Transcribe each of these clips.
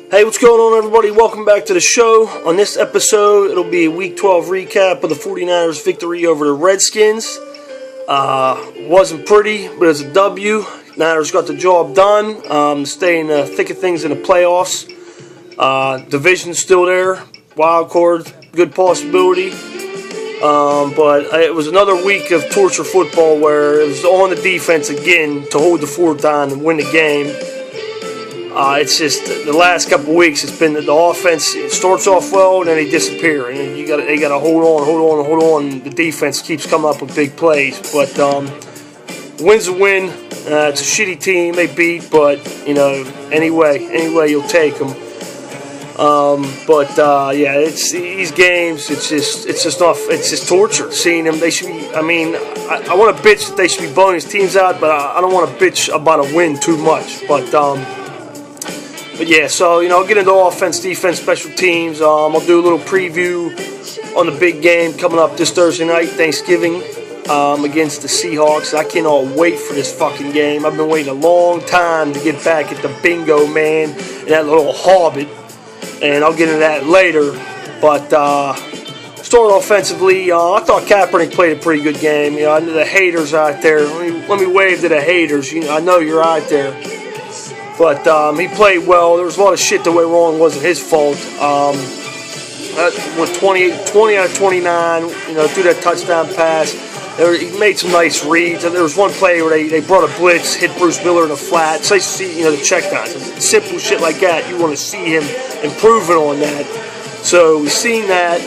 Hey, what's going on, everybody? Welcome back to the show. On this episode, it'll be a Week 12 recap of the 49ers' victory over the Redskins. Wasn't pretty, but it's a W. Niners got the job done. Stay in the thick of things in the playoffs. Division's still there. Wild card, good possibility. But it was another week of torture football where it was on the defense again to hold the fort down and win the game. It's just the last couple of weeks. It's been the offense. It starts off well, and then they disappear, and they got to hold on. The defense keeps coming up with big plays, but win's a win. It's a shitty team they beat, but anyway you'll take them. It's these games. It's just torture. Seeing them, they should be. I mean, I want to bitch that they should be blowing these teams out, but I don't want to bitch about a win too much. But yeah, so, I'll get into offense, defense, special teams. I'll do a little preview on the big game coming up this Thursday night, Thanksgiving, against the Seahawks. I cannot wait for this fucking game. I've been waiting a long time to get back at the bingo, man, and that little hobbit. And I'll get into that later. But starting offensively, I thought Kaepernick played a pretty good game. I know the haters out there. Let me wave to the haters. I know you're out there. But he played well. There was a lot of shit that went wrong. It wasn't his fault. With 20 out of 29, threw that touchdown pass. He made some nice reads. And there was one play where they brought a blitz, hit Bruce Miller in the flat. So you see, the checkdowns. Simple shit like that. You want to see him improving on that. So we've seen that.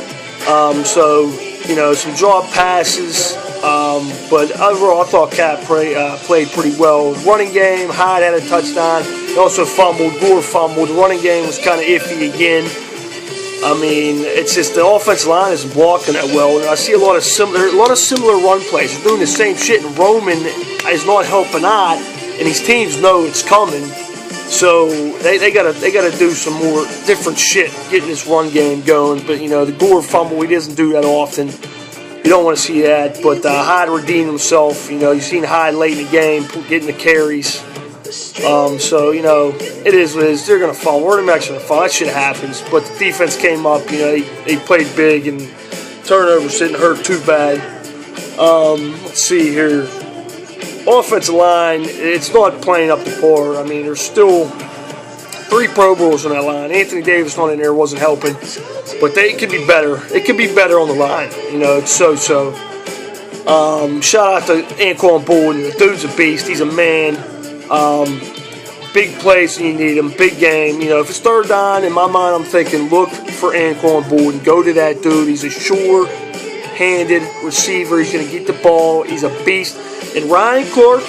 Some drop passes. But overall, I thought Cap played pretty well. Running game, Hyde had a touchdown. He also fumbled. Gore fumbled. The running game was kind of iffy again. I mean, it's just the offensive line isn't blocking that well. And I see a lot of similar run plays. They're doing the same shit, and Roman is not helping out. And these teams know it's coming, so they gotta do some more different shit, getting this run game going. But the Gore fumble, he doesn't do that often. You don't want to see that, but Hyde redeemed himself. You've seen Hyde late in the game getting the carries. It is what it is. They're going to fall. Running backs are going to fall. That shit happens. But the defense came up. They played big, and turnovers didn't hurt too bad. Let's see here. Offensive line, it's not playing up to par. I mean, there's still 3 Pro Bowls on that line. Anthony Davis not in there, wasn't helping. But they could be better. It could be better on the line. It's so-so. Shout out to Anquan Boldin. The dude's a beast. He's a man. Big plays when you need him. Big game. If it's third down, in my mind, I'm thinking, look for Anquan Boldin. Go to that dude. He's a sure-handed receiver. He's going to get the ball. He's a beast. And Ryan Clark,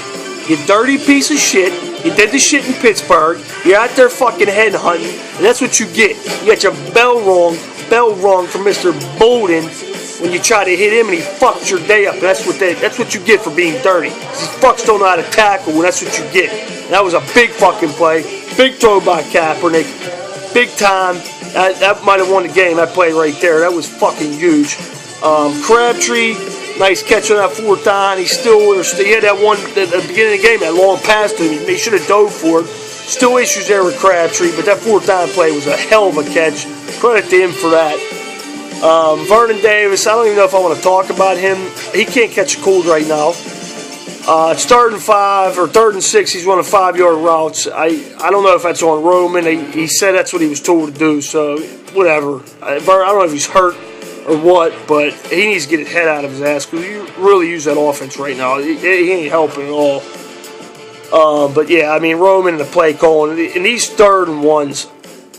you dirty piece of shit. You did the shit in Pittsburgh. You're out there fucking head hunting, and that's what you get. You got your bell rung from Mr. Bolden when you try to hit him, and he fucked your day up. That's what you get for being dirty. These fucks don't know how to tackle, and that's what you get. And that was a big fucking play. Big throw by Kaepernick. Big time. That might have won the game, that play right there. That was fucking huge. Crabtree, nice catch on that fourth down. He had that one at the beginning of the game, that long pass to him. He should have dove for it. Still issues there with Crabtree, but that fourth down play was a hell of a catch. Credit to him for that. Vernon Davis, I don't even know if I want to talk about him. He can't catch a cold right now. It's 3rd and 5 or 3rd and 6. He's running 5-yard routes. I don't know if that's on Roman. He said that's what he was told to do, so whatever. I don't know if he's hurt or what, but he needs to get his head out of his ass because you really use that offense right now. He ain't helping at all. But yeah, I mean, Roman and the play calling, and these 3rd and 1s,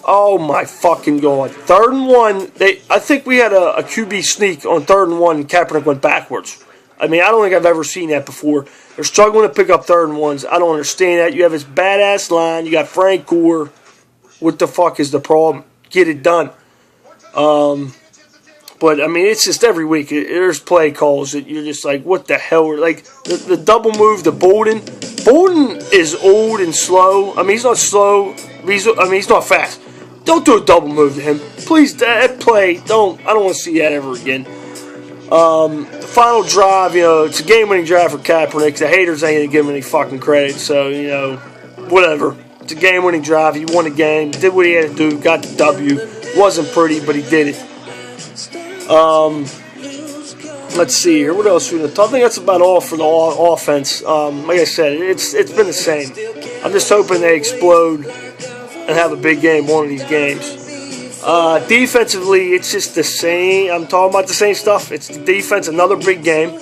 oh my fucking God. 3rd and 1, I think we had a QB sneak on 3rd and 1, and Kaepernick went backwards. I mean, I don't think I've ever seen that before. They're struggling to pick up 3rd and 1s. I don't understand that. You have this badass line. You got Frank Gore. What the fuck is the problem? Get it done. But, I mean, it's just every week. There's play calls that you're just like, what the hell? Like, the double move to Bolden. Bolden is old and slow. I mean, he's not slow. He's not fast. Don't do a double move to him. Please, that play, I don't want to see that ever again. The final drive, it's a game-winning drive for Kaepernick. The haters ain't going to give him any fucking credit. So, whatever. the game-winning drive. He won the game, did what he had to do, got the W. Wasn't pretty, but he did it. Let's see here. What else we going to talk? I think that's about all for the offense. Like I said, it's been the same. I'm just hoping they explode and have a big game one of these games. Defensively, it's just the same. I'm talking about the same stuff. It's the defense, another big game.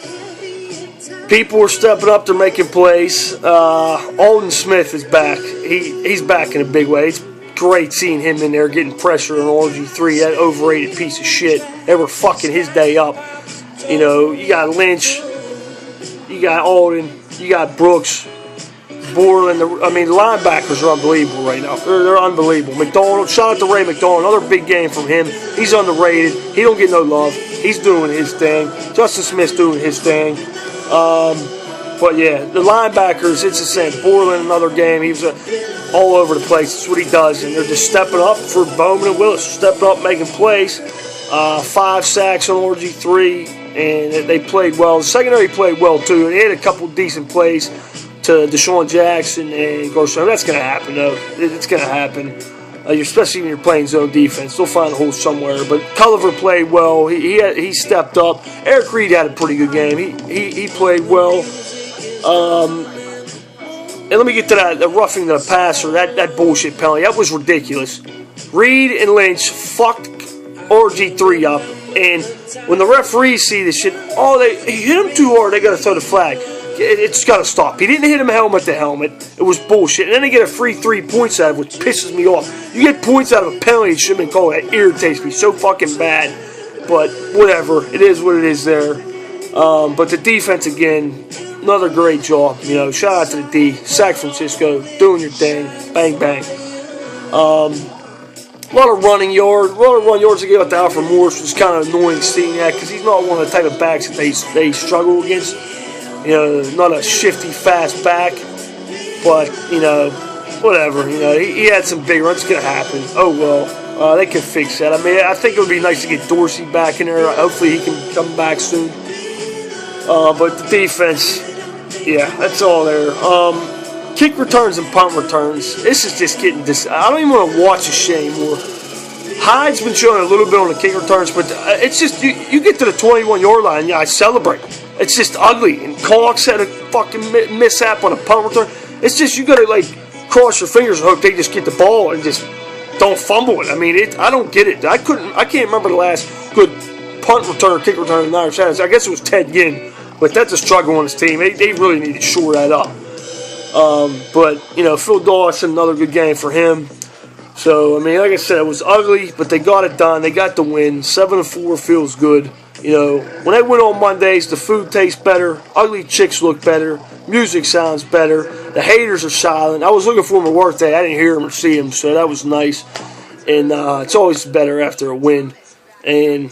People are stepping up. They're making plays. Alden Smith is back. He's back in a big way. It's great seeing him in there getting pressure on RG3, that overrated piece of shit. They were fucking his day up. You know, you got Lynch, you got Alden, you got Brooks, Borland. The linebackers are unbelievable right now. They're unbelievable. McDonald, shout out to Ray McDonald. Another big game from him. He's underrated. He don't get no love. He's doing his thing. Justin Smith's doing his thing. But yeah, the linebackers, it's the same. Borland, another game. He was all over the place. That's what he does. And they're just stepping up for Bowman and Willis. Stepping up, making plays. 5 sacks on RG3, and they played well. The secondary played well, too. They had a couple decent plays to Deshaun Jackson and Garcon. That's going to happen, though. It's going to happen, especially when you're playing zone defense. They'll find a hole somewhere. But Culliver played well. He stepped up. Eric Reed had a pretty good game. He played well. And let me get to the roughing the passer, that bullshit penalty. That was ridiculous. Reed and Lynch fucked RG3 up, and when the referees see this shit, he hit him too hard, they got to throw the flag. It's got to stop. He didn't hit him helmet to helmet. It was bullshit. And then they get a free 3 points out of it, which pisses me off. You get points out of a penalty, it should have been called. That irritates me so fucking bad. But whatever. It is what it is there. But the defense, again, another great job. You know, shout out to the D. San Francisco, doing your thing. Bang, bang. A lot of running yards to give out to Alfred Morris, which is kind of annoying seeing that because he's not one of the type of backs that they struggle against. You know, not a shifty, fast back, but, you know, whatever. You know, he had some big runs. It's going to happen. Oh, well, they can fix that. I mean, I think it would be nice to get Dorsey back in there. Hopefully he can come back soon. But the defense, yeah, that's all there. Kick returns and punt returns. This is just getting I don't even want to watch this shit anymore. Hyde's been showing a little bit on the kick returns, but it's just, you get to the 21-yard line, yeah, I celebrate. It's just ugly. And Cox had a fucking mishap on a punt return. It's just, you got to, like, cross your fingers and hope they just get the ball and just don't fumble it. I mean, I don't get it. I can't remember the last good punt return or kick return in the Irish Saints. I guess it was Ted Ginn, but that's a struggle on his team. They really need to shore that up. But, you know, Phil Dawson, another good game for him. So, I mean, like I said, it was ugly, but they got it done. They got the win. 7-4 feels good. You know, when they win on Mondays, the food tastes better. Ugly chicks look better. Music sounds better. The haters are silent. I was looking for them at work day. I didn't hear them or see them, so that was nice. And it's always better after a win. And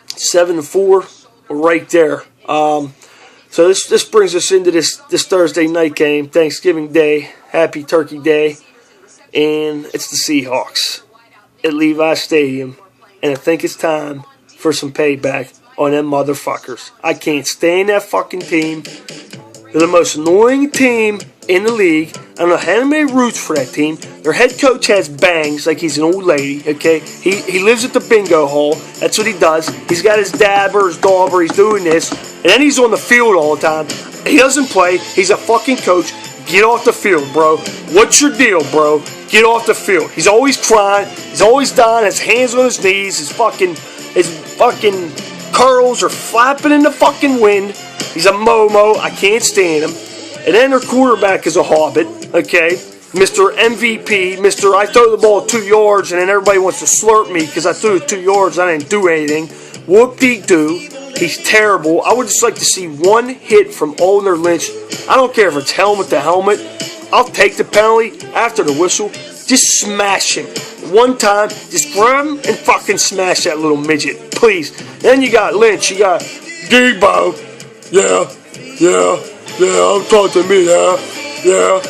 7-4, we're right there. So this brings us into this Thursday night game, Thanksgiving Day, Happy Turkey Day, and it's the Seahawks at Levi Stadium, and I think it's time for some payback on them motherfuckers. I can't stand that fucking team. They're the most annoying team in the league. I don't know how many roots for that team. Their head coach has bangs like he's an old lady, okay? He lives at the bingo hall. That's what he does. He's got his dabber, his dauber. He's doing this. And then he's on the field all the time. He doesn't play. He's a fucking coach. Get off the field, bro. What's your deal, bro? Get off the field. He's always crying. He's always dying. His hands on his knees. His fucking curls are flapping in the fucking wind. He's a momo. I can't stand him. And then their quarterback is a hobbit, okay? Mr. MVP, Mr. I throw the ball 2 yards and then everybody wants to slurp me because I threw it 2 yards and I didn't do anything. Whoop-dee-doo. He's terrible. I would just like to see one hit from Olner Lynch. I don't care if it's helmet to helmet. I'll take the penalty after the whistle. Just smash him. One time, just grab him and fucking smash that little midget. Please. Then you got Lynch. You got Debo. Yeah, don't talk to me, yeah.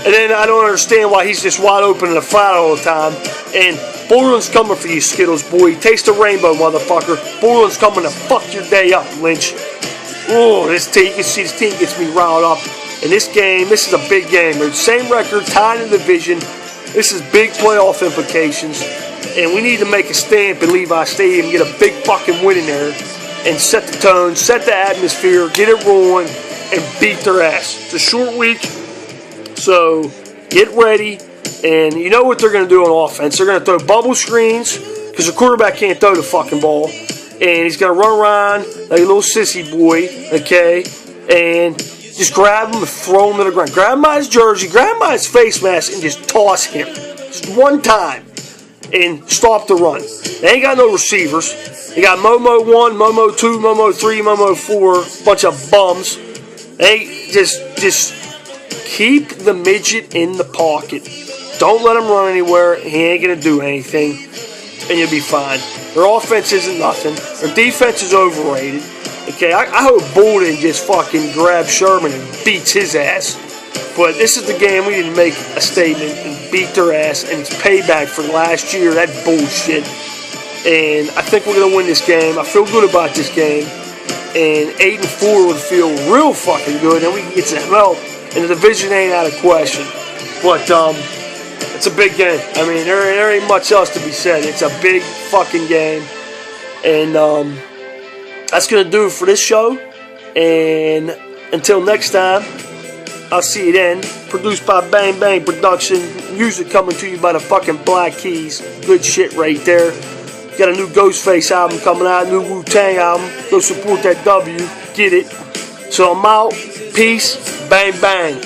And then I don't understand why he's just wide open in the flat all the time. And Borland's coming for you, Skittles, boy. Taste the rainbow, motherfucker. Borland's coming to fuck your day up, Lynch. Oh, this team, you can see this team gets me riled up. And this game, this is a big game. They're the same record, tied in the division. This is big playoff implications. And we need to make a stamp in Levi Stadium, get a big fucking win in there, and set the tone, set the atmosphere, get it rolling, and beat their ass. It's a short week, so get ready. And you know what they're going to do on offense. They're going to throw bubble screens, because the quarterback can't throw the fucking ball. And he's going to run around like a little sissy boy, okay? And just grab him and throw him to the ground. Grab him by his jersey, grab him by his face mask, and just toss him. Just one time. And stop the run. They ain't got no receivers. They got Momo 1, Momo 2, Momo 3, Momo 4, bunch of bums. They just keep the midget in the pocket. Don't let him run anywhere. He ain't going to do anything. And you'll be fine. Their offense isn't nothing. Their defense is overrated. Okay, I hope Bolden just fucking grabs Sherman and beats his ass. But this is the game we need to make a statement and beat their ass. And it's payback for last year. That bullshit. And I think we're going to win this game. I feel good about this game. And 8-4 would feel real fucking good. And we can get some help. And the division ain't out of question. But, it's a big game. I mean, there ain't much else to be said. It's a big fucking game. And that's going to do it for this show. And until next time, I'll see you then. Produced by Bang Bang Production. Music coming to you by the fucking Black Keys. Good shit right there. Got a new Ghostface album coming out. New Wu-Tang album. Go support that W. Get it. So I'm out. Peace. Bang Bang.